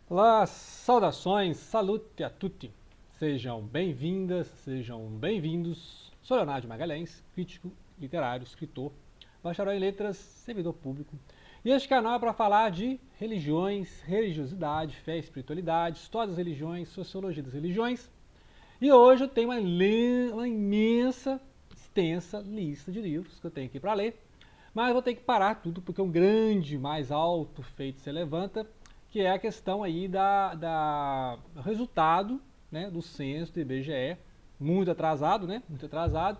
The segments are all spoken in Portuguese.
Olá, saudações, salute a tutti. Sejam bem-vindas, sejam bem-vindos. Sou Leonardo Magalhães, crítico literário, escritor, bacharel em letras, servidor público. E este canal é para falar de religiões, religiosidade, fé, espiritualidade, história das religiões, sociologia das religiões. E hoje eu tenho uma imensa, extensa lista de livros que eu tenho aqui para ler. Mas vou ter que parar tudo porque um grande, mais alto feito se levanta, que é a questão aí da resultado, né, do censo do IBGE, muito atrasado, né, muito atrasado,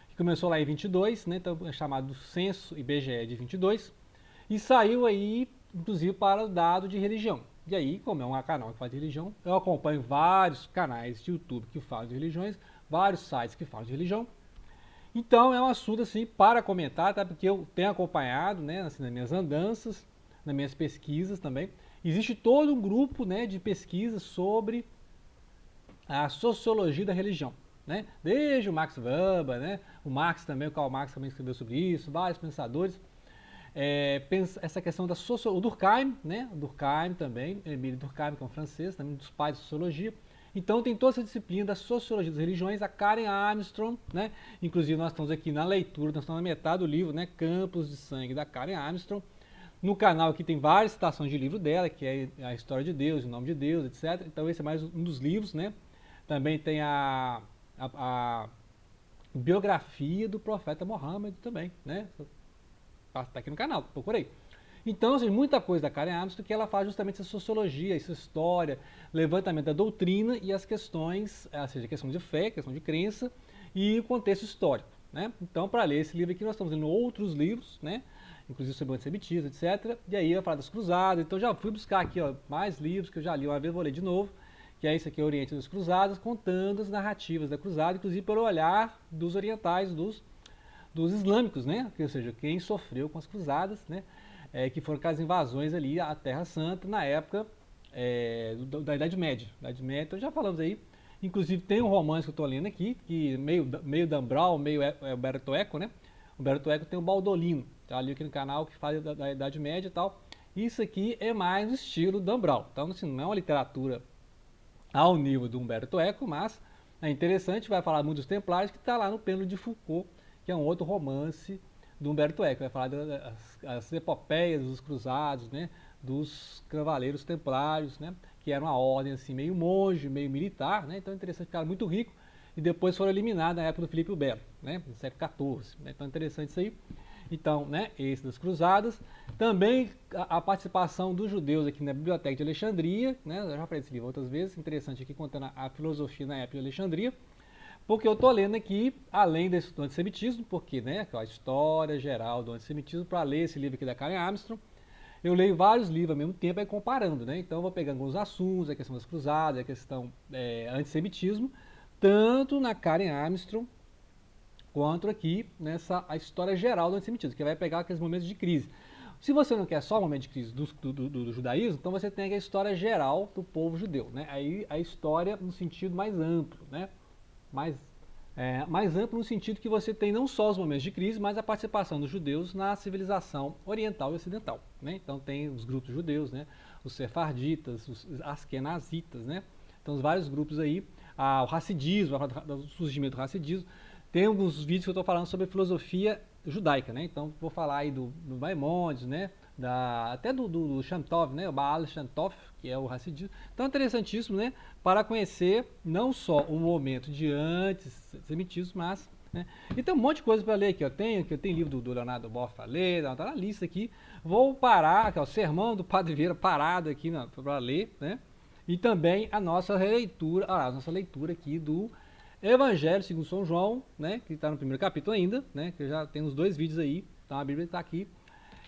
que começou lá em 22, né, então é chamado censo IBGE de 22, e saiu aí, inclusive, para o dado de religião. E aí, como é um canal que fala de religião, eu acompanho vários canais de YouTube que falam de religiões, vários sites que falam de religião. Então é um assunto assim para comentar, tá? Porque eu tenho acompanhado, né, assim, nas minhas andanças, nas minhas pesquisas também. Existe todo um grupo, né, de pesquisas sobre a sociologia da religião, né? Desde o Max Weber, né? O Marx também, o Karl Marx também escreveu sobre isso, vários pensadores. Essa questão da sociologia, o Durkheim, né? O Durkheim também, Emile Durkheim, que é um francês, também um dos pais da sociologia. Então tem toda essa disciplina da sociologia das religiões, a Karen Armstrong, né? Inclusive nós estamos aqui na leitura, nós estamos na metade do livro, né? Campos de Sangue, da Karen Armstrong. No canal aqui tem várias citações de livro dela, que é a História de Deus, o Nome de Deus, etc. Então esse é mais um dos livros, né? Também tem a biografia do profeta Mohammed também, né? Está aqui no canal, procurei. Então, assim, muita coisa da Karen Armstrong que ela faz justamente essa sociologia, essa história, levantamento da doutrina e as questões, ou seja, questão de fé, questão de crença e o contexto histórico, né? Então, para ler esse livro aqui, nós estamos lendo outros livros, né? Inclusive sobre o antissemitismo, etc. E aí vai falar das cruzadas. Então, já fui buscar aqui, ó, mais livros que eu já li uma vez, vou ler de novo, que é esse aqui, Oriente das Cruzadas, contando as narrativas da cruzada, inclusive pelo olhar dos orientais, dos islâmicos, né? Ou seja, quem sofreu com as cruzadas, né? Que foram aquelas invasões ali à Terra Santa na época da Idade Média. Então já falamos aí. Inclusive tem um romance que eu estou lendo aqui, que meio Dan Brown, meio Umberto Eco, né? Umberto Eco tem o Baldolino, tá ali aqui no canal, que fala da Idade Média e tal. Isso aqui é mais no estilo Dan Brown. Então, assim, não é uma literatura ao nível do Umberto Eco, mas é interessante, vai falar muito dos Templários, que está lá no Pêndulo de Foucault, que é um outro romance do Humberto Eco, vai falar das epopeias dos cruzados, né, dos cavaleiros templários, né, que era uma ordem assim meio monge, meio militar, né, então é interessante, ficaram muito rico e depois foram eliminados na época do Filipe o Belo, né, no século XIV, né, então é interessante isso aí. Então, né, esse das cruzadas. Também a participação dos judeus aqui na Biblioteca de Alexandria, né, eu já falei desse livro outras vezes, interessante aqui contando a filosofia na época de Alexandria, porque eu estou lendo aqui, além do antissemitismo, porque, né, a história geral do antissemitismo, para ler esse livro aqui da Karen Armstrong, eu leio vários livros ao mesmo tempo aí comparando, né? Então eu vou pegando alguns assuntos, a questão das cruzadas, a questão antissemitismo, tanto na Karen Armstrong quanto aqui nessa a história geral do antissemitismo, que vai pegar aqueles momentos de crise. Se você não quer só o momento de crise do judaísmo, então você tem a história geral do povo judeu, né? Aí a história no sentido mais amplo, né? Mais amplo no sentido que você tem não só os momentos de crise, mas a participação dos judeus na civilização oriental e ocidental, né? Então tem os grupos judeus, né? Os sefarditas, os askenazitas, né? Então os vários grupos aí, o racidismo, o surgimento do racidismo. Tem alguns vídeos que eu estou falando sobre filosofia judaica, né? Então vou falar aí do Maimonides, né? Até do Shantov, né? O Baal Shantov, que é o racidismo. Então é interessantíssimo, né? Para conhecer não só o momento de antissemitismo, mas... Né? E tem um monte de coisa para ler aqui. Eu tenho livro do Leonardo Boff para ler, tá na lista aqui. Vou parar, aqui, ó, o sermão do Padre Vieira parado aqui para ler, né? E também a nossa releitura, a nossa leitura aqui do Evangelho segundo São João, né, que está no primeiro capítulo ainda, né, que já tem os dois vídeos aí, então a Bíblia está aqui.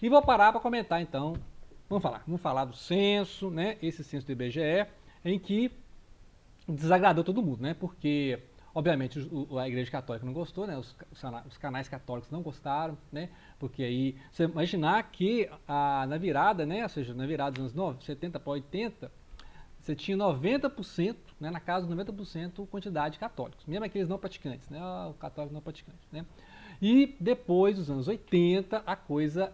E vou parar para comentar então, vamos falar do censo, né, esse censo do IBGE, em que desagradou todo mundo, né, porque obviamente a Igreja Católica não gostou, né, os canais católicos não gostaram, né, porque aí, você imaginar que na virada, né, ou seja, na virada dos anos 70 para 80, você tinha 90%, né, na casa de 90% quantidade de católicos, mesmo aqueles não praticantes, né, o católico não praticante, né. E depois dos anos 80, a coisa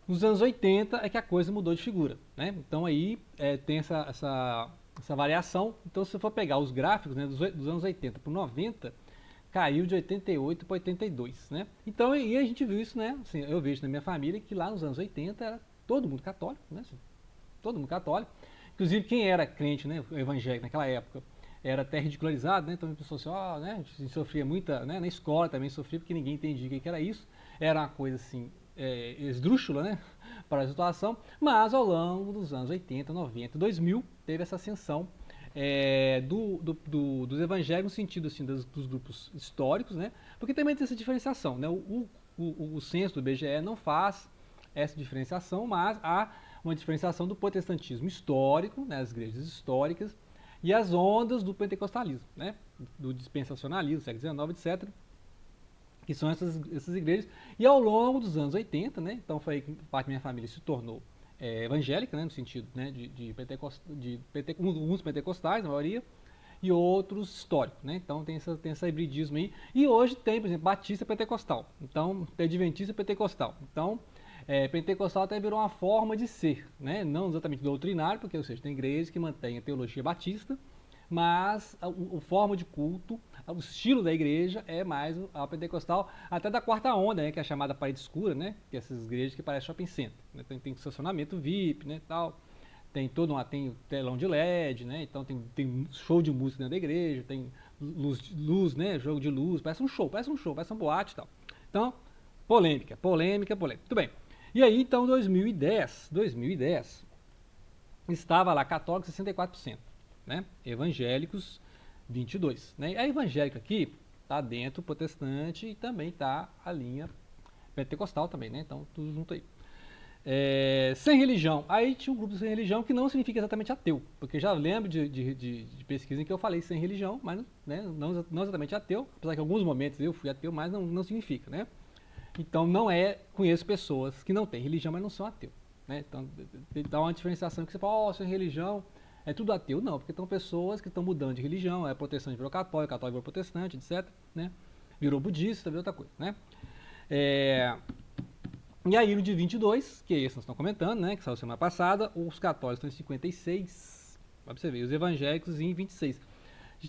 Nos anos 80 é que a coisa mudou de figura, né? Então aí tem essa variação. Então se você for pegar os gráficos, né, dos anos 80 para 90, caiu de 88 para 82, né? Então e a gente viu isso, né? Assim, eu vejo na minha família que lá nos anos 80 era todo mundo católico, né? Assim, todo mundo católico. Inclusive quem era crente, né, evangélico naquela época, era até ridicularizado, né? Então a pessoa assim, ó, né? A gente sofria muita, né? Na escola também sofria porque ninguém entendia o que era isso. Era uma coisa assim, esdrúxula, né? Para a situação, mas ao longo dos anos 80, 90, 2000, teve essa ascensão dos evangélicos no sentido assim, dos grupos históricos, né? Porque também tem essa diferenciação, né? O censo do IBGE não faz essa diferenciação, mas há uma diferenciação do protestantismo histórico, né? As igrejas históricas, e as ondas do pentecostalismo, né? Do dispensacionalismo, século XIX, etc., que são essas igrejas. E ao longo dos anos 80, né, então foi aí que parte da minha família se tornou evangélica, né, no sentido, né, uns pentecostais, na maioria, e outros históricos, né? Então tem esse hibridismo aí. E hoje tem, por exemplo, batista pentecostal. Então, tem adventista pentecostal. Então, pentecostal até virou uma forma de ser, né? Não exatamente doutrinário, porque, ou seja, tem igrejas que mantêm a teologia batista, mas a forma de culto, o estilo da igreja é mais a pentecostal, até da quarta onda, né, que é a chamada parede escura, né, que é essas igrejas que parecem shopping center, né, tem estacionamento VIP, né, tal, tem tem telão de LED, né, então tem show de música dentro da igreja, tem luz, né, jogo de luz, parece um show, parece uma boate e tal. Então, polêmica. Muito bem. E aí, então, 2010, estava lá católico 64%, né? Evangélicos 22%, né? A evangélica aqui está dentro protestante e também está a linha pentecostal também, né? Então tudo junto aí. Sem religião, aí tinha um grupo sem religião que não significa exatamente ateu, porque já lembro de pesquisa em que eu falei sem religião, mas né, não exatamente ateu, apesar que em alguns momentos eu fui ateu, mas não significa, né? Então conheço pessoas que não têm religião, mas não são ateus. Né? Então dá uma diferenciação que você fala, sem religião é tudo ateu. Não, porque estão pessoas que estão mudando de religião, protestante virou católico virou protestante, etc. Né? Virou budista, virou outra coisa. Né? E aí no de 22, que é esse que nós estamos comentando, né, que saiu semana passada, os católicos estão em 56, para você ver, os evangélicos em 26.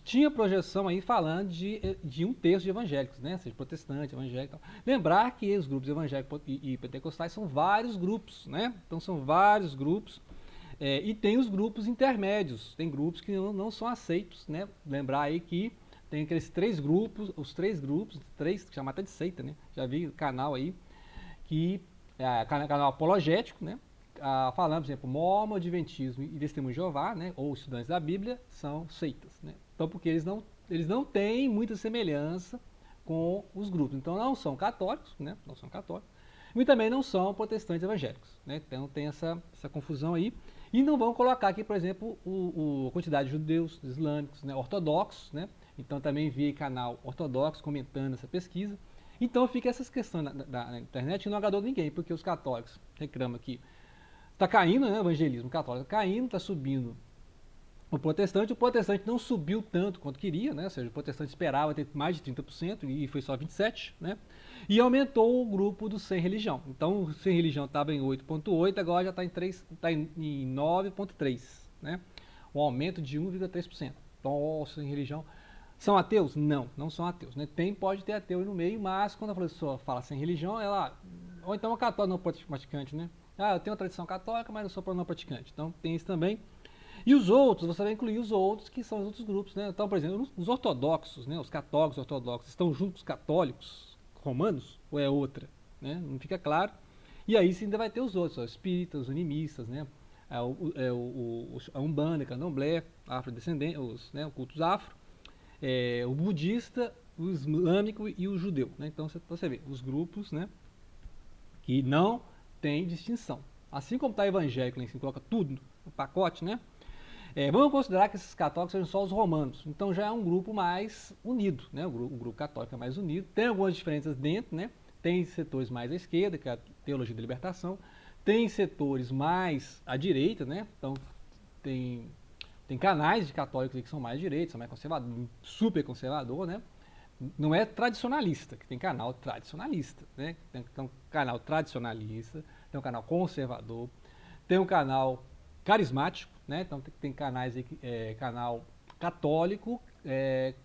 Tinha projeção aí falando de um terço de evangélicos, né? Seja protestante, evangélico e tal. Lembrar que os grupos evangélicos e pentecostais são vários grupos, né? Então são vários grupos. E tem os grupos intermédios, tem grupos que não são aceitos, né? Lembrar aí que tem aqueles três grupos, que chama até de seita, né? Já vi canal aí, que é canal apologético, né? Falando, por exemplo, Mormon, Adventismo e Testemunho de Jeová, né? Ou estudantes da Bíblia, são seitas, né? Então, porque eles não têm muita semelhança com os grupos. Então, não são católicos, né? Não são católicos. E também não são protestantes evangélicos, né? Então, tem essa confusão aí. E não vão colocar aqui, por exemplo, a quantidade de judeus, islâmicos, né? Ortodoxos, né? Então, também vi canal ortodoxo comentando essa pesquisa. Então, fica essas questões na internet e não agradou ninguém, porque os católicos reclamam que está caindo, né? O evangelismo católico está caindo, está subindo o protestante não subiu tanto quanto queria, né? Ou seja, o protestante esperava ter mais de 30% e foi só 27%, né? E aumentou o grupo do sem religião. Então, o sem religião estava em 8,8%, agora já está em 9,3%, né? Um aumento de 1,3%. Então, sem religião. São ateus? Não são ateus, né? Pode ter ateu aí no meio, mas quando a pessoa fala sem religião, ou então é católico não praticante, né? Eu tenho uma tradição católica, mas eu sou não praticante. Então, tem isso também. E os outros, você vai incluir os outros, que são os outros grupos, né? Então, por exemplo, os ortodoxos, né? Os católicos ortodoxos, estão junto com os católicos romanos? Ou é outra? Né? Não fica claro. E aí sim ainda vai ter os outros, os espíritas, os animistas, né? A Umbanda, Candomblé, afrodescendente, né? Cultos afro, o budista, o islâmico e o judeu, né? Então você vê, os grupos, né? Que não tem distinção. Assim como está evangélico, né? Você coloca tudo no pacote, né? Vamos considerar que esses católicos sejam só os romanos. Então já é um grupo mais unido, né? O grupo católico é mais unido. Tem algumas diferenças dentro, né? Tem setores mais à esquerda, que é a teologia da libertação. Tem setores mais à direita, né? Então tem canais de católicos que são mais direitos, são mais conservadores, super conservador, né? Não é tradicionalista, que tem canal tradicionalista, né? Tem canal tradicionalista, tem um canal conservador, tem um canal carismático, né? Então tem canais aí, canal católico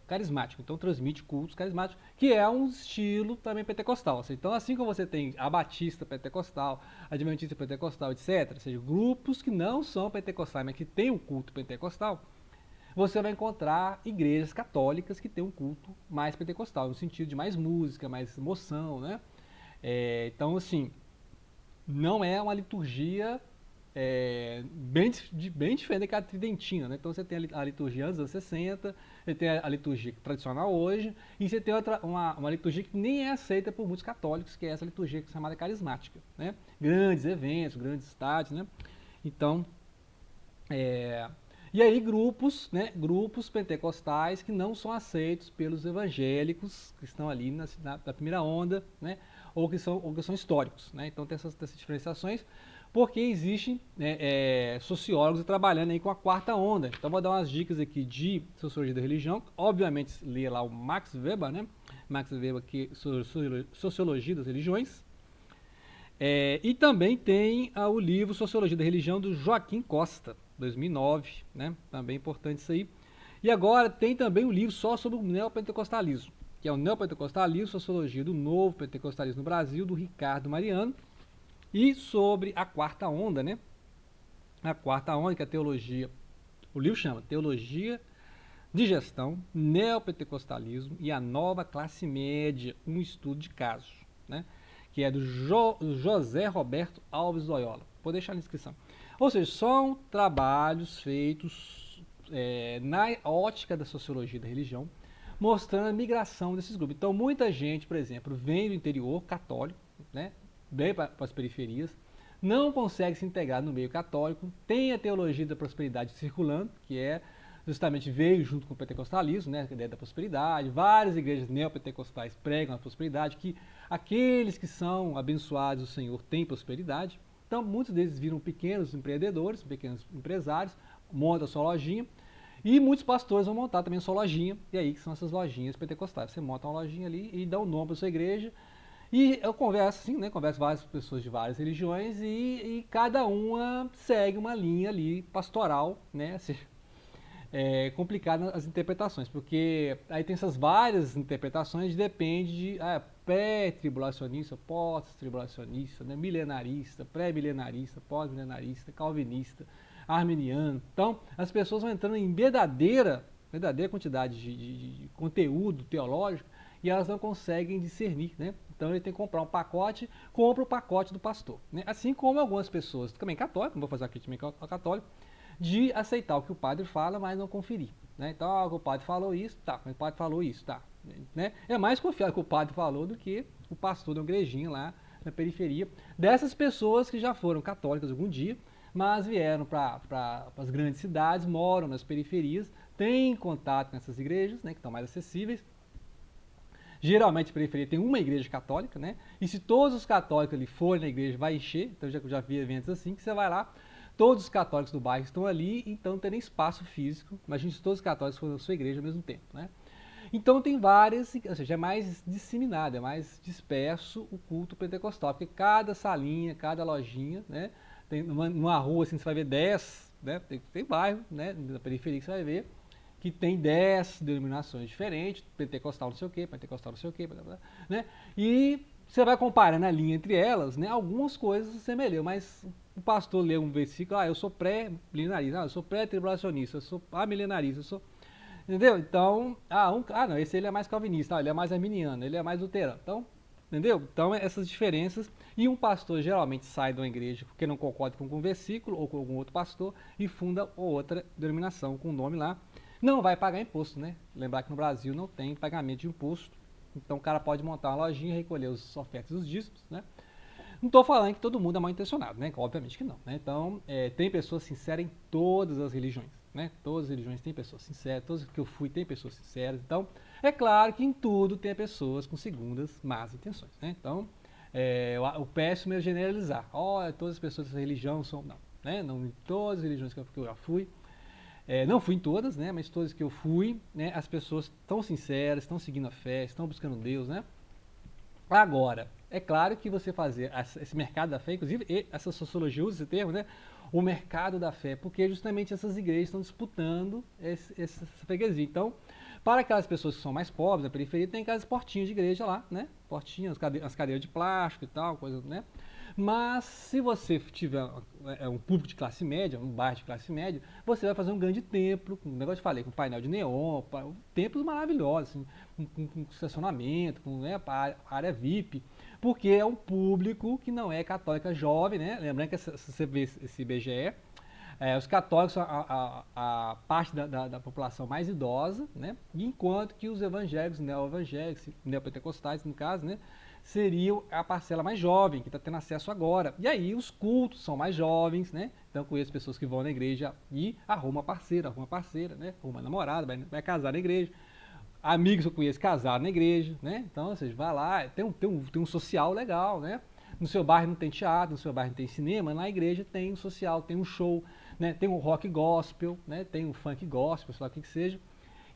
carismático, então transmite cultos carismáticos, que é um estilo também pentecostal. Então, assim como você tem a Batista pentecostal, a Adventista pentecostal, etc., ou seja, grupos que não são pentecostais, mas que têm um culto pentecostal, você vai encontrar igrejas católicas que têm um culto mais pentecostal, no sentido de mais música, mais emoção, né? Então, assim, não é uma liturgia bem diferente daquela tridentina, né? Então você tem a liturgia dos anos 60, você tem a liturgia tradicional hoje, e você tem uma liturgia que nem é aceita por muitos católicos, que é essa liturgia chamada carismática, né? Grandes eventos, grandes estádios, né? Então, e aí grupos pentecostais que não são aceitos pelos evangélicos que estão ali na primeira onda, né? Ou que são históricos, né? Então tem essas diferenciações, porque existem sociólogos trabalhando aí com a quarta onda. Então vou dar umas dicas aqui de sociologia da religião, obviamente ler lá o Max Weber, né? Max Weber, que é Sociologia das Religiões. E também tem o livro Sociologia da Religião, do Joaquim Costa, 2009, né? Também importante isso aí. E agora tem também um livro só sobre o neopentecostalismo, que é o Neopentecostalismo, Sociologia do Novo Pentecostalismo no Brasil, do Ricardo Mariano, e sobre a quarta onda, né? A quarta onda, que é a teologia, o livro chama Teologia de Gestão, Neopentecostalismo e a Nova Classe Média, um estudo de casos, né? Que é do José Roberto Alves Loyola. Vou deixar na descrição. Ou seja, são trabalhos feitos na ótica da sociologia da religião, mostrando a migração desses grupos. Então, muita gente, por exemplo, vem do interior católico, né? Vem para as periferias, não consegue se integrar no meio católico, tem a teologia da prosperidade circulando, que justamente veio junto com o pentecostalismo, né, a ideia da prosperidade. Várias igrejas neopentecostais pregam a prosperidade, que aqueles que são abençoados do Senhor têm prosperidade. Então, muitos deles viram pequenos empreendedores, pequenos empresários, montam a sua lojinha, e muitos pastores vão montar também a sua lojinha, e aí que são essas lojinhas pentecostais. Você monta uma lojinha ali e dá um nome para sua igreja. E eu converso assim, né? Converso com várias pessoas de várias religiões e cada uma segue uma linha ali pastoral, né? Assim, complicado as interpretações, porque aí tem essas várias interpretações, depende de pré-tribulacionista, pós-tribulacionista, né? Milenarista, pré-milenarista, pós-milenarista, calvinista, arminiano. Então, as pessoas vão entrando em verdadeira quantidade de conteúdo teológico e elas não conseguem discernir, né? Então ele tem que comprar um pacote, compra o pacote do pastor, né? Assim como algumas pessoas, também católicas, não vou fazer aqui também católico, de aceitar o que o padre fala, mas não conferir, né? Então, o padre falou isso, tá, o padre falou isso, tá, né? É mais confiar que o padre falou do que o pastor da igrejinha lá na periferia, dessas pessoas que já foram católicas algum dia, mas vieram para as grandes cidades, moram nas periferias, têm contato com essas igrejas, né, que estão mais acessíveis. Geralmente, a periferia tem uma igreja católica, né? E se todos os católicos ali forem na igreja, vai encher. Então, já vi eventos assim, que você vai lá, todos os católicos do bairro estão ali, então não tem nem espaço físico. Imagina se todos os católicos forem na sua igreja ao mesmo tempo, né? Então tem várias, ou seja, é mais disseminado, é mais disperso o culto pentecostal, porque cada salinha, cada lojinha, né? Tem numa rua assim, você vai ver 10, né? Tem bairro, né? Na periferia que você vai ver, que tem 10 denominações diferentes, pentecostal não sei o quê, pentecostal não sei o quê, né? E você vai comparando a linha entre elas, né? Algumas coisas se semelham, mas o pastor lê um versículo, eu sou pré-milenarista, eu sou pré-tribulacionista, eu sou amilenarista, eu sou... Entendeu? Então, não, esse ele é mais calvinista, ele é mais arminiano, ele é mais luterano. Então, entendeu? Então, essas diferenças. E um pastor geralmente sai de uma igreja porque não concorda com um versículo ou com algum outro pastor e funda outra denominação com o nome lá. Não vai pagar imposto, né? Lembrar que no Brasil não tem pagamento de imposto. Então, o cara pode montar uma lojinha, recolher os ofertas e os dízimos, né? Não estou falando que todo mundo é mal intencionado, né? Obviamente que não, né? Então, tem pessoas sinceras em todas as religiões, né? Todas as religiões têm pessoas sinceras, todas que eu fui tem pessoas sinceras. Então, é claro que em tudo tem pessoas com segundas más intenções, né? Então, o péssimo é generalizar. Todas as pessoas dessa religião são... Não, né? Não em todas as religiões que eu já fui. Não fui em todas, né? Mas todas que eu fui, né? As pessoas estão sinceras, estão seguindo a fé, estão buscando Deus, né? Agora, É claro que você fazer esse mercado da fé, inclusive essa sociologia usa esse termo, né? O mercado da fé, porque justamente essas igrejas estão disputando essa freguesia. Então, para aquelas pessoas que são mais pobres, na periferia, tem aquelas portinhas de igreja lá, né? Portinhas, as cadeiras de plástico e tal, coisa, né? Mas se você tiver um público de classe média, um bairro de classe média, você vai fazer um grande templo, com um negócio que eu falei, com painel de neon, templos maravilhosos, assim, com estacionamento, com, né, área VIP, porque é um público que não é católica jovem, né? Lembrando que se você vê esse IBGE, os católicos são a parte da população mais idosa, né? Enquanto que os evangélicos, neo-evangélicos, neopentecostais, no caso, né? Seriam a parcela mais jovem, que está tendo acesso agora. E aí os cultos são mais jovens, né? Então eu conheço pessoas que vão na igreja e arruma parceira, né? Arruma namorada, vai casar na igreja. Amigos que eu conheço casaram na igreja, né? Então, ou seja, vai lá, tem um social legal, né? No seu bairro não tem teatro, no seu bairro não tem cinema, na igreja tem um social, tem um show, né? Tem um rock gospel, né? Tem um funk gospel, sei lá o que seja.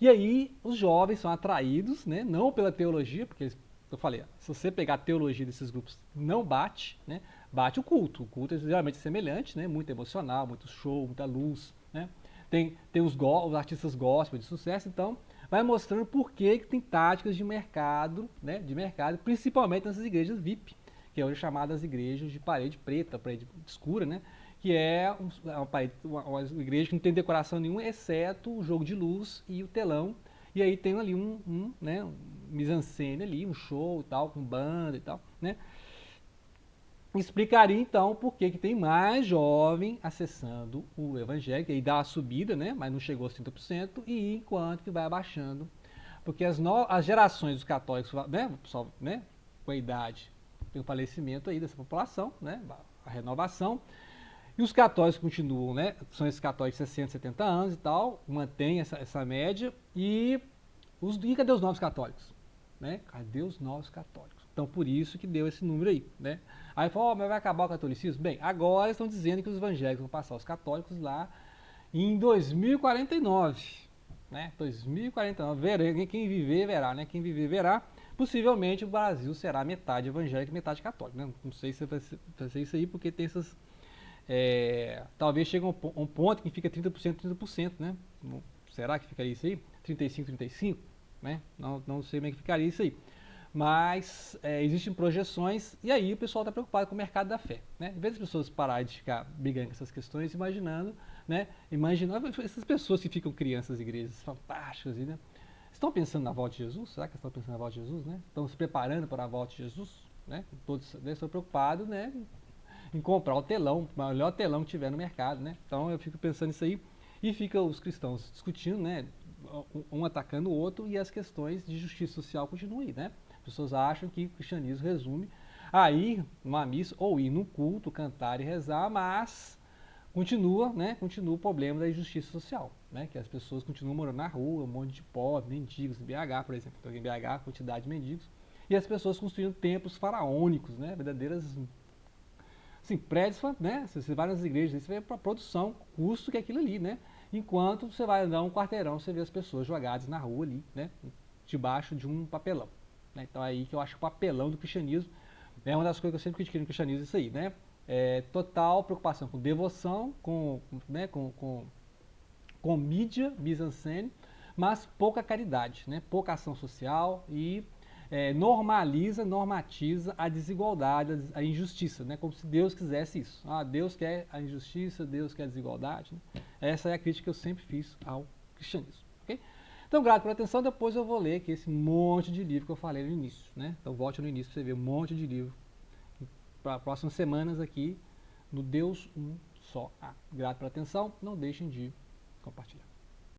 E aí os jovens são atraídos, né? Não pela teologia, porque eu falei, se você pegar a teologia desses grupos, não bate, né? Bate o culto. O culto é geralmente semelhante, né? Muito emocional, muito show, muita luz, né? Tem os artistas gospel de sucesso, então vai mostrando por que tem táticas de mercado, né? De mercado, principalmente nessas igrejas VIP, que é hoje chamadas igrejas de parede preta, parede escura, né? Que é uma igreja que não tem decoração nenhuma, exceto o jogo de luz e o telão. E aí tem ali né, um mise-en-scène ali, um show e tal, com banda e tal, né? Explicaria então por que tem mais jovem acessando o evangelho, que aí dá a subida, né? Mas não chegou a 30%, e enquanto que vai abaixando. Porque as gerações dos católicos, né, pessoal, né, com a idade, tem o falecimento aí dessa população, né, a renovação, e os católicos continuam, né? São esses católicos de 60, 70 anos e tal, mantém essa média. E cadê os novos católicos? Né? Cadê os novos católicos? Então, por isso que deu esse número aí, né? Aí falou, mas vai acabar o catolicismo? Bem, agora estão dizendo que os evangélicos vão passar os católicos lá em 2049, né? 2049, quem viver verá, né? Quem viver verá. Possivelmente o Brasil será metade evangélico e metade católico, né? Não sei se vai ser isso aí, porque tem essas talvez chegue a um ponto que fica 30%, 30%, né? Será que ficaria isso aí? 35, 35, né? Não sei como é que ficaria isso aí. Mas existem projeções e aí o pessoal está preocupado com o mercado da fé, né? Em vez das pessoas pararem de ficar brigando com essas questões, imaginando, né? Imaginando essas pessoas que ficam criando essas igrejas fantásticas, né? Estão pensando na volta de Jesus? Será que estão pensando na volta de Jesus, né? Estão se preparando para a volta de Jesus, né? Todos estão preocupados, né? Em comprar o telão, o melhor telão que tiver no mercado, né? Então eu fico pensando nisso aí e fica os cristãos discutindo, né? Um atacando o outro e as questões de justiça social continuam aí, né? As pessoas acham que o cristianismo resume a ir numa missa ou ir num culto, cantar e rezar, mas continua, né? Continua o problema da injustiça social, né? Que as pessoas continuam morando na rua, um monte de pobres, mendigos, em BH, por exemplo. Então, em BH, quantidade de mendigos. E as pessoas construindo templos faraônicos, né? Verdadeiras assim, prédios, né? Você vai nas igrejas, você vê para produção, custo que é aquilo ali, né? Enquanto você vai andar um quarteirão, você vê as pessoas jogadas na rua ali, né? Debaixo de um papelão. Né? Então é aí que eu acho que o papelão do cristianismo é uma das coisas que eu sempre critiquei no cristianismo, isso aí, né? Total preocupação com devoção, né? com mídia, mise-en-scène, mas pouca caridade, né? Pouca ação social e normatiza a desigualdade, a injustiça, né? Como se Deus quisesse isso. Deus quer a injustiça, Deus quer a desigualdade. Né? Essa é a crítica que eu sempre fiz ao cristianismo. Okay? Então, grato pela atenção. Depois eu vou ler aqui esse monte de livro que eu falei no início. Né? Então, volte no início para você ver um monte de livro para as próximas semanas aqui no Deus Um Só. Grato pela atenção. Não deixem de compartilhar.